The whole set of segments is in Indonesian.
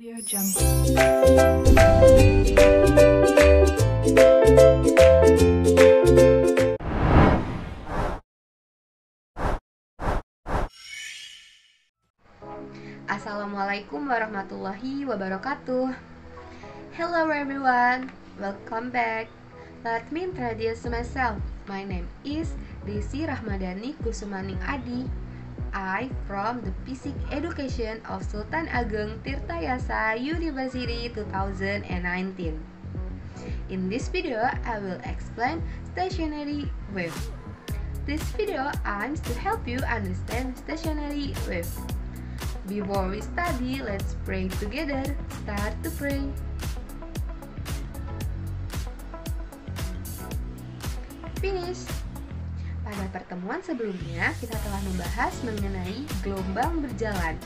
Audio Jungle. Assalamualaikum warahmatullahi wabarakatuh. Hello everyone, welcome back. Let me introduce myself. My name is Desi Rahmadani Kusumaning Adi. I from the Physics Education of Sultan Ageng Tirtayasa University 2019. In this video, I will explain stationary wave. This video aims to help you understand stationary wave. Before we study, let's pray together. Start to pray. Finish. Pada pertemuan sebelumnya, kita telah membahas mengenai gelombang berjalan.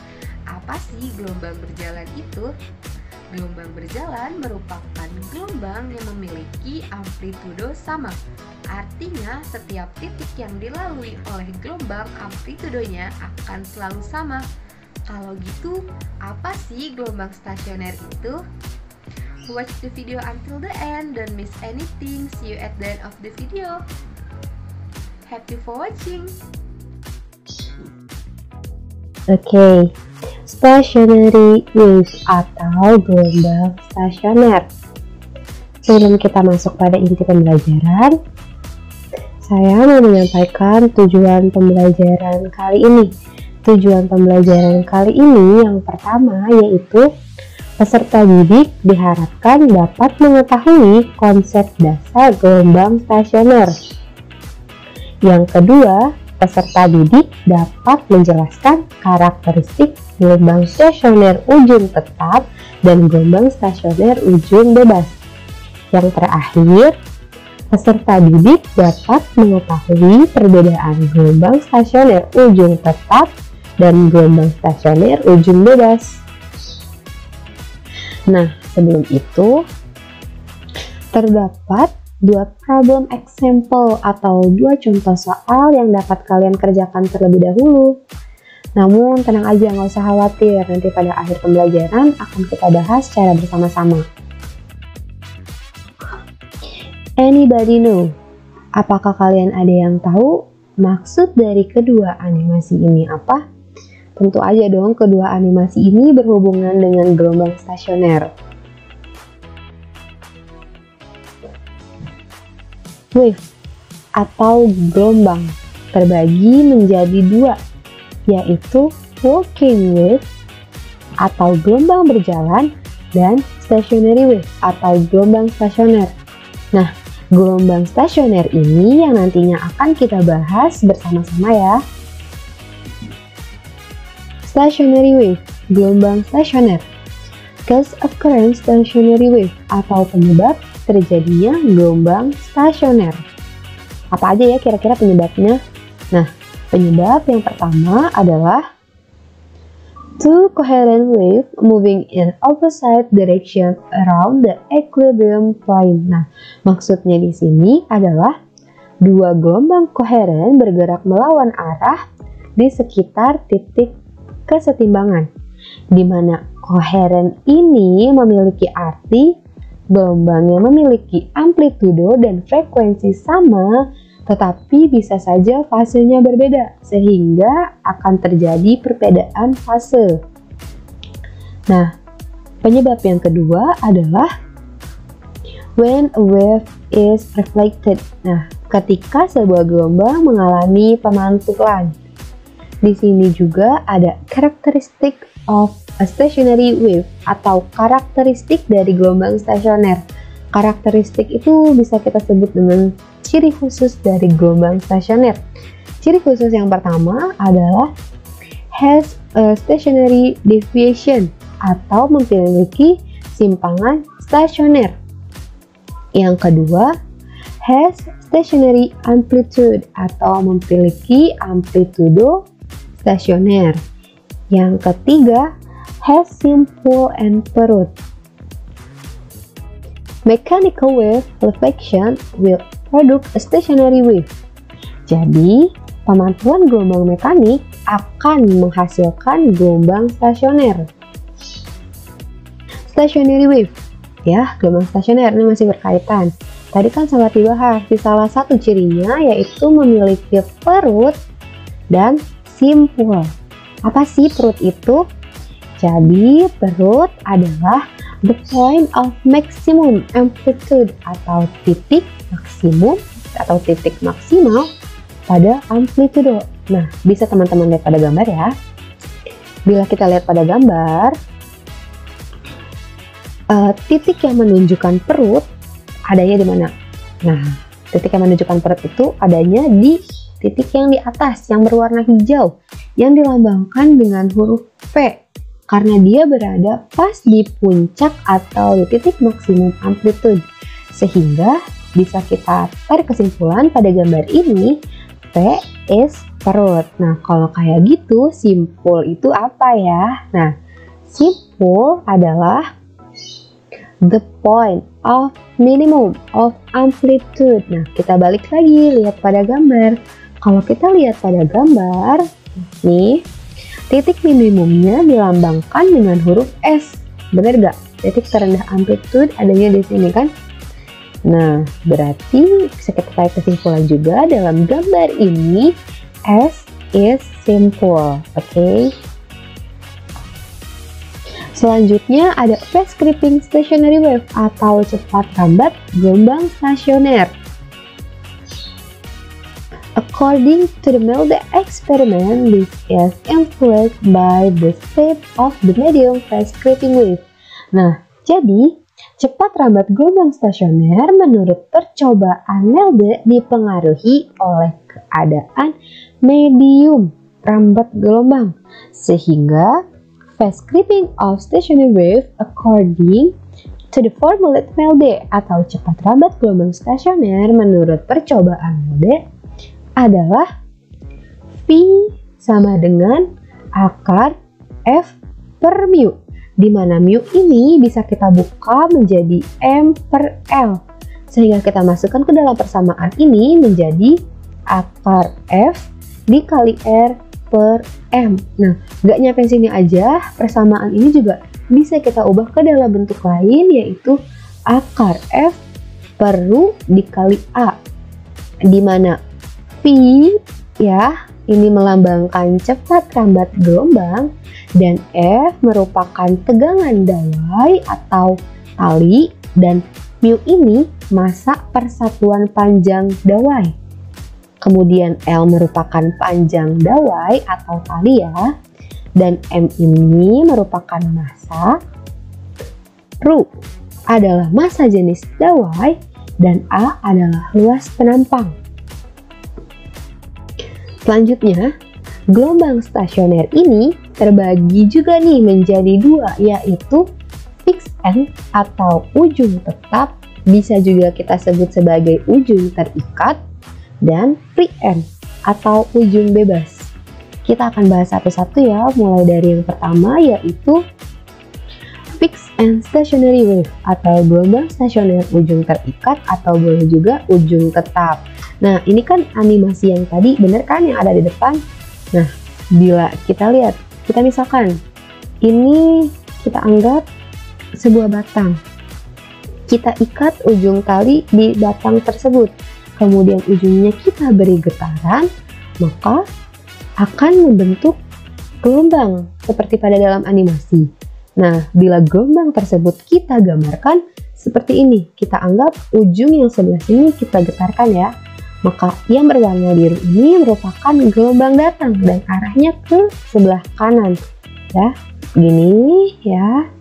Apa sih gelombang berjalan itu? Gelombang berjalan merupakan gelombang yang memiliki amplitudo sama. Artinya, setiap titik yang dilalui oleh gelombang amplitudonya akan selalu sama. Kalau gitu, apa sih gelombang stasioner itu? Watch the video until the end, don't miss anything. See you at the end of the video. Happy for watching. Oke, stationary wave atau gelombang stasioner. Sebelum kita masuk pada inti pembelajaran, saya mau menyampaikan tujuan pembelajaran kali ini. Tujuan pembelajaran kali ini yang pertama yaitu peserta didik diharapkan dapat mengetahui konsep dasar gelombang stasioner. Yang kedua, peserta didik dapat menjelaskan karakteristik gelombang stasioner ujung tetap dan gelombang stasioner ujung bebas. Yang terakhir, peserta didik dapat mengetahui perbedaan gelombang stasioner ujung tetap dan gelombang stasioner ujung bebas. Nah, sebelum itu, terdapat dua problem example atau dua contoh soal yang dapat kalian kerjakan terlebih dahulu. Namun tenang aja, nggak usah khawatir, nanti pada akhir pembelajaran akan kita bahas secara bersama-sama. Anybody know? Apakah kalian ada yang tahu maksud dari kedua animasi ini apa? Tentu aja dong, kedua animasi ini berhubungan dengan gelombang stasioner. Wave atau gelombang terbagi menjadi dua, yaitu walking wave atau gelombang berjalan dan stationary wave atau gelombang stasioner. Nah, gelombang stasioner ini yang nantinya akan kita bahas bersama-sama ya. Stationary wave, gelombang stasioner. Cause occurrence stationary wave atau penyebab terjadinya gelombang stasioner. Apa aja ya kira-kira penyebabnya? Nah, penyebab yang pertama adalah two coherent wave moving in opposite direction around the equilibrium point. Nah, maksudnya di sini adalah dua gelombang koheren bergerak melawan arah di sekitar titik kesetimbangan, di mana koheren ini memiliki arti gelombangnya memiliki amplitudo dan frekuensi sama, tetapi bisa saja fasenya berbeda, sehingga akan terjadi perbedaan fase. Nah, penyebab yang kedua adalah when a wave is reflected. Nah, ketika sebuah gelombang mengalami pemantulan. Di sini juga ada karakteristik of a stationary wave atau karakteristik dari gelombang stasioner. Karakteristik itu bisa kita sebut dengan ciri khusus dari gelombang stasioner. Ciri khusus yang pertama adalah has a stationary deviation atau memiliki simpangan stasioner. Yang kedua, has stationary amplitude atau memiliki amplitudo stasioner. Yang ketiga, has simple and perut. Mechanical wave reflection will produce a stationary wave. Jadi, pemantulan gelombang mekanik akan menghasilkan gelombang stasioner. stationary wave. Ya, gelombang stasioner ini masih berkaitan. Tadi kan sempat dibahas di salah satu cirinya yaitu memiliki perut dan simpul. Apa sih perut itu? Jadi perut adalah the point of maximum amplitude atau titik maksimum atau titik maksimal pada amplitudo. Nah, bisa teman-teman lihat pada gambar ya. Bila kita lihat pada gambar, titik yang menunjukkan perut adanya di mana? Nah, titik yang menunjukkan perut itu adanya di titik yang di atas yang berwarna hijau yang dilambangkan dengan huruf P karena dia berada pas di puncak atau di titik maksimum amplitude, sehingga bisa kita tarik kesimpulan pada gambar ini P is perut. Nah, kalau kayak gitu simpul itu apa ya? Nah, simpul adalah the point of minimum of amplitude. Nah, kita balik lagi lihat pada gambar. Kalau kita lihat pada gambar, nih, titik minimumnya dilambangkan dengan huruf S. Bener gak? Titik terendah amplitude adanya di sini kan? Nah, berarti bisa kita tarik kesimpulan juga dalam gambar ini S is simple. Oke. Selanjutnya ada fast creeping stationary wave atau cepat rambat gelombang stasioner. According to the Milde experiment, this is influenced by the shape of the medium fast creeping wave. Nah, jadi cepat rambat gelombang stasioner menurut percobaan Milde dipengaruhi oleh keadaan medium rambat gelombang, sehingga fast creeping of stationary wave according to the formula Milde atau cepat rambat gelombang stasioner menurut percobaan Milde adalah V sama dengan akar F per mu, di mana mu ini bisa kita buka menjadi M per L, sehingga kita masukkan ke dalam persamaan ini menjadi akar F dikali R per M. Nah, nggak nyampe sini aja, persamaan ini juga bisa kita ubah ke dalam bentuk lain, yaitu akar F per Ru dikali A, di mana P ya ini melambangkan cepat rambat gelombang dan F merupakan tegangan dawai atau tali dan mu ini massa persatuan panjang dawai. Kemudian L merupakan panjang dawai atau tali ya, dan M ini merupakan massa. Ru adalah massa jenis dawai dan A adalah luas penampang. Selanjutnya, gelombang stasioner ini terbagi juga nih menjadi dua, yaitu fixed end atau ujung tetap, bisa juga kita sebut sebagai ujung terikat, dan free end atau ujung bebas. Kita akan bahas satu-satu ya, mulai dari yang pertama yaitu fixed end stationary wave atau gelombang stasioner ujung terikat atau boleh juga ujung tetap. Nah, ini kan animasi yang tadi, bener kan yang ada di depan? Nah, bila kita lihat, kita misalkan ini kita anggap sebuah batang. Kita ikat ujung tali di batang tersebut. Kemudian ujungnya kita beri getaran, maka akan membentuk gelombang seperti pada dalam animasi. Nah, bila gelombang tersebut kita gambarkan seperti ini, kita anggap ujung yang sebelah sini kita getarkan ya. Maka yang berwarna biru ini merupakan gelombang datang dan arahnya ke sebelah kanan. Ya, gini ya.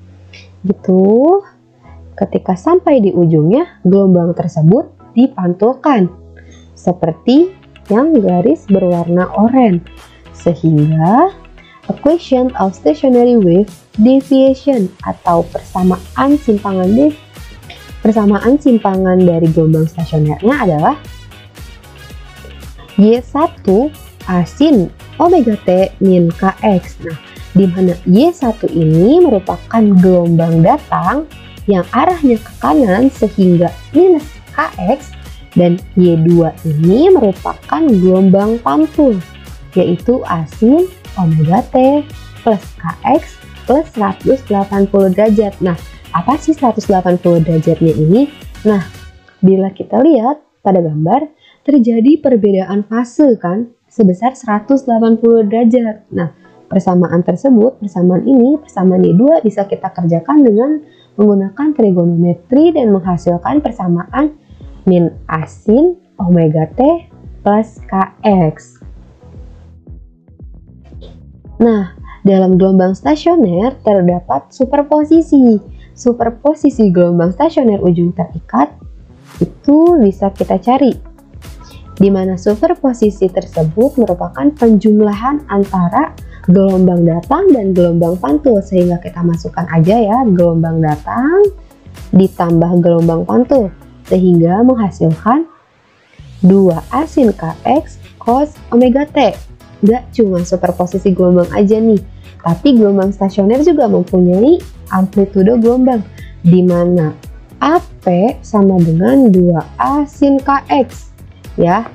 Gitu. Ketika sampai di ujungnya, gelombang tersebut dipantulkan seperti yang garis berwarna oranye, sehingga equation of stationary wave deviation atau persamaan simpangan dari gelombang stasionernya adalah Y1 asin omega T min Kx. Nah, di mana Y1 ini merupakan gelombang datang yang arahnya ke kanan sehingga minus Kx, dan Y2 ini merupakan gelombang pantul yaitu asin omega T plus Kx plus 180 derajat. Nah, Apa sih 180 derajatnya ini? Nah, bila kita lihat pada gambar, terjadi perbedaan fase kan, sebesar 180 derajat. Nah, persamaan D2 bisa kita kerjakan dengan menggunakan trigonometri dan menghasilkan persamaan min A sin omega T plus Kx. Nah, dalam gelombang stasioner terdapat superposisi. Superposisi gelombang stasioner ujung terikat itu bisa kita cari, di mana superposisi tersebut merupakan penjumlahan antara gelombang datang dan gelombang pantul, sehingga kita masukkan aja ya gelombang datang ditambah gelombang pantul, sehingga menghasilkan 2A sin Kx cos omega T. Gak cuma superposisi gelombang aja nih, tapi gelombang stasioner juga mempunyai amplitudo gelombang, di mana AP sama dengan 2A sin Kx ya.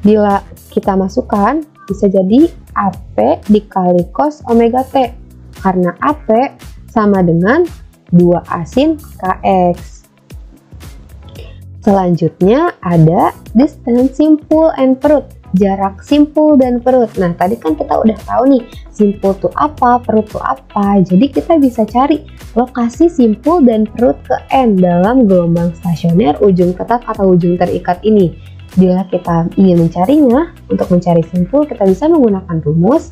Bila kita masukkan, bisa jadi AP dikali cos omega T, karena AP sama dengan 2A sin Kx. Selanjutnya ada distance simpul and perut, jarak simpul dan perut. Nah, tadi kan kita udah tahu nih, simpul itu apa, perut itu apa. Jadi kita bisa cari lokasi simpul dan perut ke N dalam gelombang stasioner ujung tetap atau ujung terikat ini. Bila kita ingin mencarinya, untuk mencari simpul kita bisa menggunakan rumus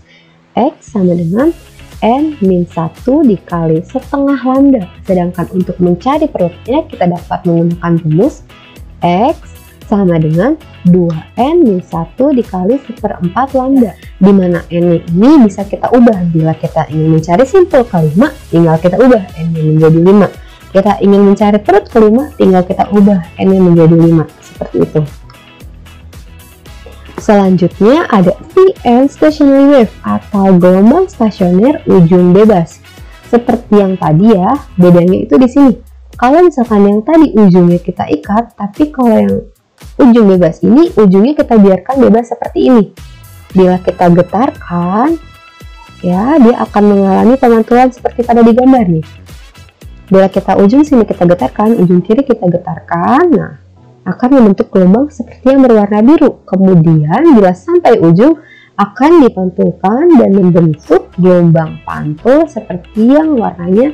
X sama dengan N-1 dikali setengah lambda. Sedangkan untuk mencari perutnya kita dapat menggunakan rumus X sama dengan 2N-1 dikali 1/4 lambda, di mana N ini bisa kita ubah. Bila kita ingin mencari simpul ke-5, tinggal kita ubah N-nya menjadi 5. Kita ingin mencari perut ke-5, tinggal kita ubah N-nya menjadi 5. Seperti itu. Selanjutnya ada VN stationary wave atau gelombang stasioner ujung bebas. Seperti yang tadi ya, bedanya itu di sini. Kalau misalkan yang tadi ujungnya kita ikat, tapi kalau yang ujung bebas ini, ujungnya kita biarkan bebas seperti ini. Bila kita getarkan, ya dia akan mengalami pemantulan seperti pada di gambar nih. Bila kita ujung sini kita getarkan, ujung kiri kita getarkan, nah akan membentuk gelombang seperti yang berwarna biru. Kemudian bila sampai ujung akan dipantulkan dan membentuk gelombang pantul seperti yang warnanya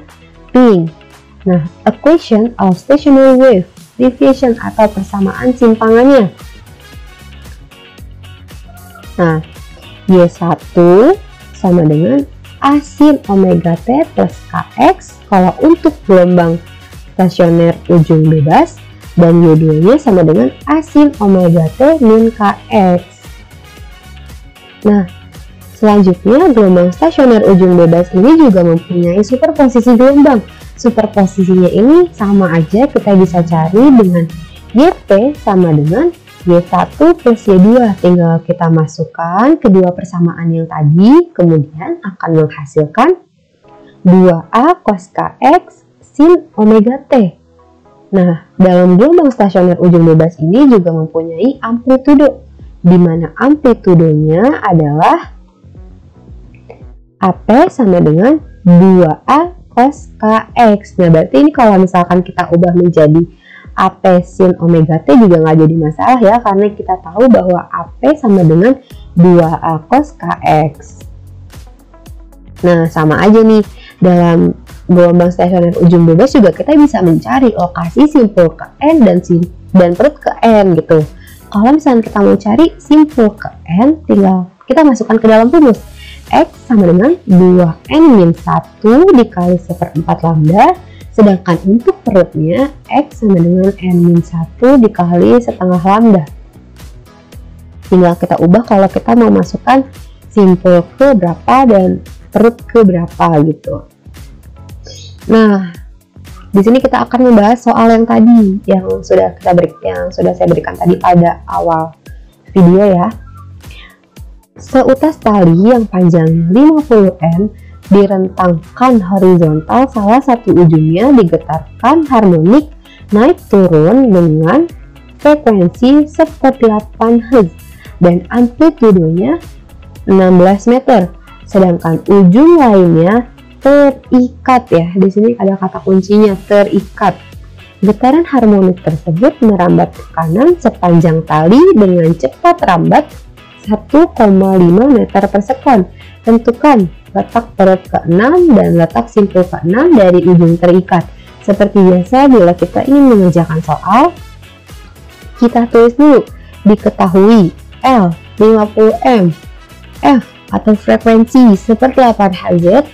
pink. Nah, equation of stationary wave deviation atau persamaan simpangannya. Nah, Y1 sama dengan A sin omega T plus Kx kalau untuk gelombang stasioner ujung bebas, dan Y2-nya sama dengan A sin omega T min Kx. Nah, selanjutnya gelombang stasioner ujung bebas ini juga mempunyai superposisi gelombang. Superposisinya ini sama aja, kita bisa cari dengan YP sama dengan Y1 plus Y2. Tinggal kita masukkan kedua persamaan yang tadi, kemudian akan menghasilkan 2A cos Kx sin omega T. Nah, dalam gelombang stasioner ujung bebas ini juga mempunyai amplitudo, di mana amplitudonya adalah AP sama dengan 2A cos Kx. Nah, berarti ini kalau misalkan kita ubah menjadi AP sin omega T juga nggak jadi masalah ya, karena kita tahu bahwa AP sama dengan 2A cos Kx. Nah, sama aja nih, dalam gelombang stasioner ujung bebas juga kita bisa mencari lokasi simpul ke N dan perut ke N gitu. Kalau misalnya kita mau cari simpul ke N, tinggal kita masukkan ke dalam rumus X sama dengan 2N-1 dikali 1/4 lambda, sedangkan untuk perutnya X sama dengan N-1 dikali setengah lambda. Tinggal kita ubah kalau kita mau masukkan simpul ke berapa dan perut ke berapa gitu. Nah, di sini kita akan membahas soal yang tadi yang sudah saya berikan tadi pada awal video ya. Seutas tali yang panjangnya 50 N direntangkan horizontal, salah satu ujungnya digetarkan harmonik naik turun dengan frekuensi 1/8 Hz dan amplitudonya 16 meter. Sedangkan ujung lainnya terikat ya. Di sini ada kata kuncinya terikat. Getaran harmonik tersebut merambat ke kanan sepanjang tali dengan cepat rambat 1,5 meter per sekon. Tentukan letak perut ke-6 dan letak simpul ke-6 dari ujung terikat. Seperti biasa, bila kita ingin mengerjakan soal, kita tulis dulu. Diketahui L 50M, F atau frekuensi 1/8 Hz,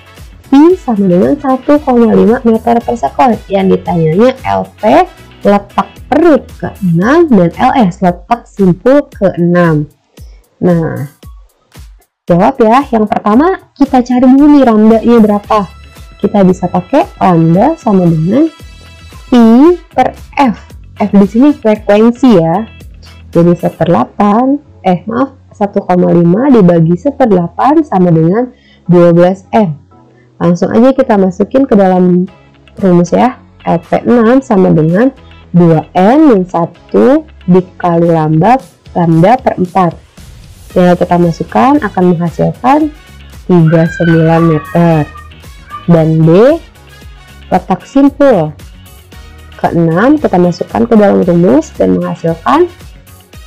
P sama dengan 1,5 meter per sekon. Yang ditanyanya LP letak perut ke-6 dan LS letak simpul ke-6. Nah, jawab ya. Yang pertama, kita cari dulu nih lambdanya berapa. Kita bisa pakai lambda sama dengan P per F. F di sini frekuensi ya. Jadi 1/8 dibagi 1/8 sama dengan 12M. Langsung aja kita masukin ke dalam rumus ya. LP6 sama dengan 2N min 1 dikali lambda per 4. Yang kita masukkan akan menghasilkan 39 meter. Dan B, letak simpul ke-6 kita masukkan ke dalam rumus dan menghasilkan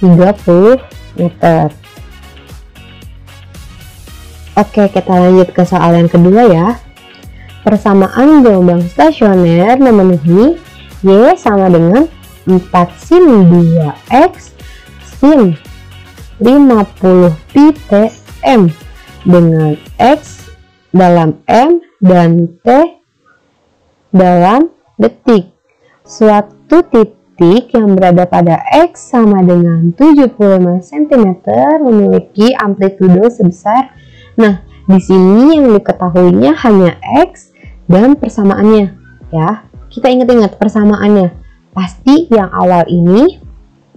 30 meter. Oke, kita lanjut ke soal yang kedua ya. Persamaan gelombang stasioner memenuhi Y sama dengan 4 sin 2X sin 50 pi Tm dengan X dalam M dan T dalam detik. Suatu titik yang berada pada X sama dengan 75 cm memiliki amplitudo sebesar. Nah, di sini yang diketahuinya hanya X dan persamaannya ya. Kita ingat-ingat persamaannya. Pasti yang awal ini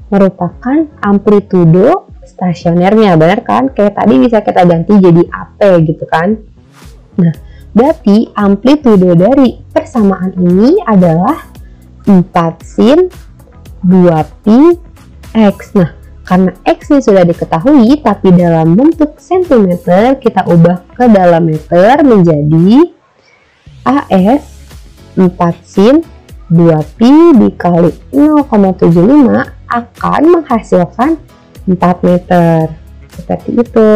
merupakan amplitudo stasionernya, benar kan? Kayak tadi bisa kita ganti jadi AP gitu kan. Nah, berarti amplitudo dari persamaan ini adalah 4 sin 2pi X. Nah, karena X ini sudah diketahui tapi dalam bentuk cm, kita ubah ke dalam meter menjadi AS 4 sin 2pi dikali 0,75 akan menghasilkan 4 meter. Seperti itu.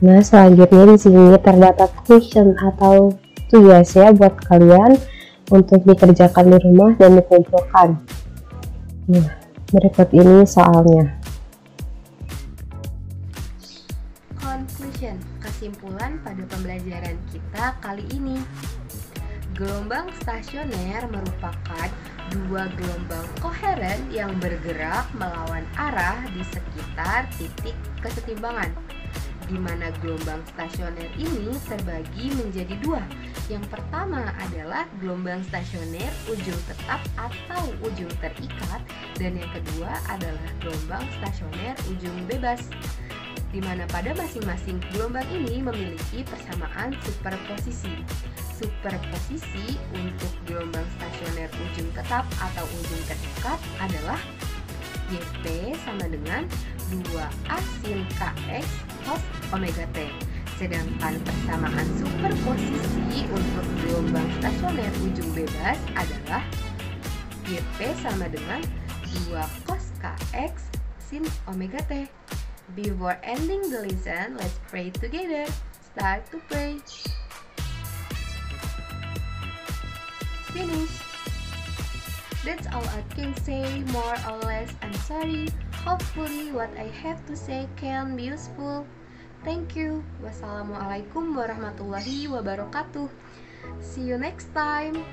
Nah, selanjutnya di sini terdapat question atau tugas ya buat kalian untuk dikerjakan di rumah dan dikumpulkan. Nah, berikut ini soalnya. Conclusion, kesimpulan pada pembelajaran kita kali ini. Gelombang stasioner merupakan dua gelombang koheren yang bergerak melawan arah di sekitar titik kesetimbangan, di mana gelombang stasioner ini terbagi menjadi dua. Yang pertama adalah gelombang stasioner ujung tetap atau ujung terikat, dan yang kedua adalah gelombang stasioner ujung bebas, di mana pada masing-masing gelombang ini memiliki persamaan superposisi. Superposisi untuk gelombang stasioner ujung tetap atau ujung terikat adalah YP sama dengan 2A sin KX cos omega T. Sedangkan persamaan superposisi untuk gelombang stasioner ujung bebas adalah YP sama dengan 2 cos KX sin omega T. Before ending the lesson, let's pray together. Start to pray. Finish. That's all I can say, more or less. I'm sorry. Hopefully what I have to say can be useful. Thank you. Wassalamualaikum warahmatullahi wabarakatuh. See you next time.